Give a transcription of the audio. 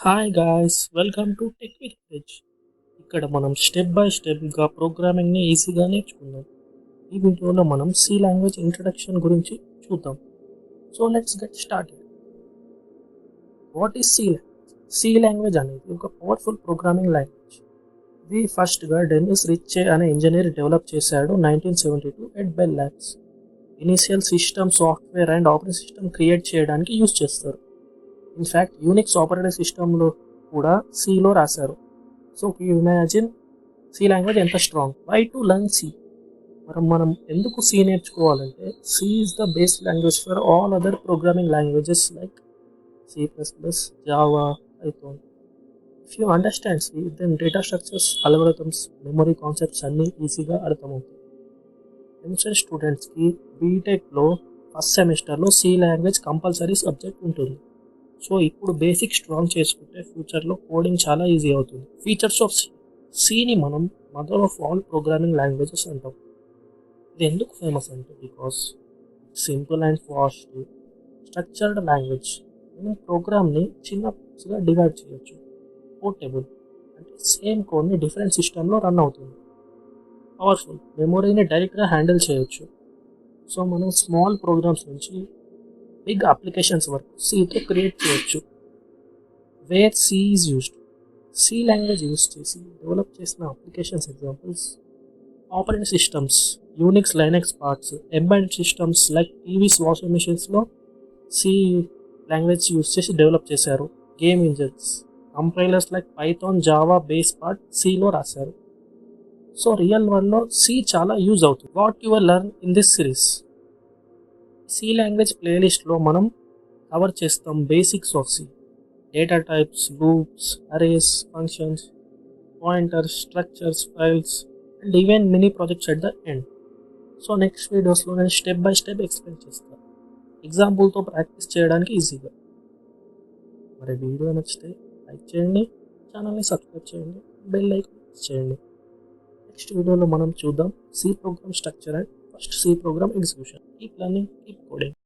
Hi guys, welcome to tech with Viz. ఇక్కడ మనం step by స్టెప్గా ప్రోగ్రామింగ్ని ఈజీగా నేర్చుకుందాం. ఈ వీడియోలో మనం సి లాంగ్వేజ్ ఇంట్రడక్షన్ గురించి చూద్దాం. So let's get started. What is C language? C language అనేది ఒక పవర్ఫుల్ ప్రోగ్రామింగ్ లాంగ్వేజ్. ఇది ఫస్ట్గా డెనిస్ రిచ్చే అనే ఇంజనీర్ డెవలప్ చేశాడు 1972 at Bell Labs. Initial system, software and operating system create చేయడానికి యూజ్ చేస్తారు. ఇన్ఫ్యాక్ట్ యూనిక్స్ ఆపరేటింగ్ సిస్టంలో కూడా సిలో రాశారు. So you imagine C language ఎంత strong. Why to learn C? మనం ఎందుకు సి నేర్చుకోవాలంటే C is the base language for all other programming languages like C++, Java, Python. If you understand C, then data structures, algorithms, memory concepts అన్నీ ఈజీగా అర్థమవుతాయి. ఎంసెట్ స్టూడెంట్స్కి బీటెక్లో first సెమిస్టర్లో C language compulsory subject ఉంటుంది. సో ఇప్పుడు basic strong చేసుకుంటే ఫ్యూచర్లో కోడింగ్ చాలా ఈజీ అవుతుంది. Features of C. సిని మనం mother of all programming languages అంటాం. ఇది ఎందుకు ఫేమస్ అంటే because simple and fast structured language. మనం ప్రోగ్రామ్ని చిన్న పార్ట్స్గా డివైడ్ చేయొచ్చు. పోర్టబుల్ అంటే సేమ్ కోడ్ని డిఫరెంట్ సిస్టంలో రన్ అవుతుంది. పవర్ఫుల్, మెమొరీని డైరెక్ట్గా హ్యాండిల్ చేయొచ్చు. సో మనం స్మాల్ ప్రోగ్రామ్స్ నుంచి బిగ్ అప్లికేషన్స్ వరకు సితో క్రియేట్ చేయొచ్చు. Where C is used. C language use చేసి డెవలప్ చేసిన applications examples operating systems, Unix, Linux parts, embedded systems like TVs, washing మిషన్స్లో సి లాంగ్వేజ్ యూస్ చేసి డెవలప్ చేశారు. Game engines, compilers like Python, Java base part సిలో రాశారు. So real వరల్డ్లో C చాలా use అవుతుంది. What your learn in this series? C language ప్లేలిస్ట్లో మనం కవర్ చేస్తాం basics of C, data types, loops, arrays, functions, pointers, structures, files and even mini projects at the end. So next వీడియోస్లో నేను step by step explain చేస్తాను, ఎగ్జాంపుల్తో practice చేయడానికి ఈజీగా. మరి video నచ్చితే లైక్ చేయండి, ఛానల్ని సబ్స్క్రైబ్ చేయండి, బెల్ ఐకాన్ ప్రెస్ చేయండి. నెక్స్ట్ వీడియోలో మనం చూద్దాం C program structure and first C program execution. Keep learning, keep coding.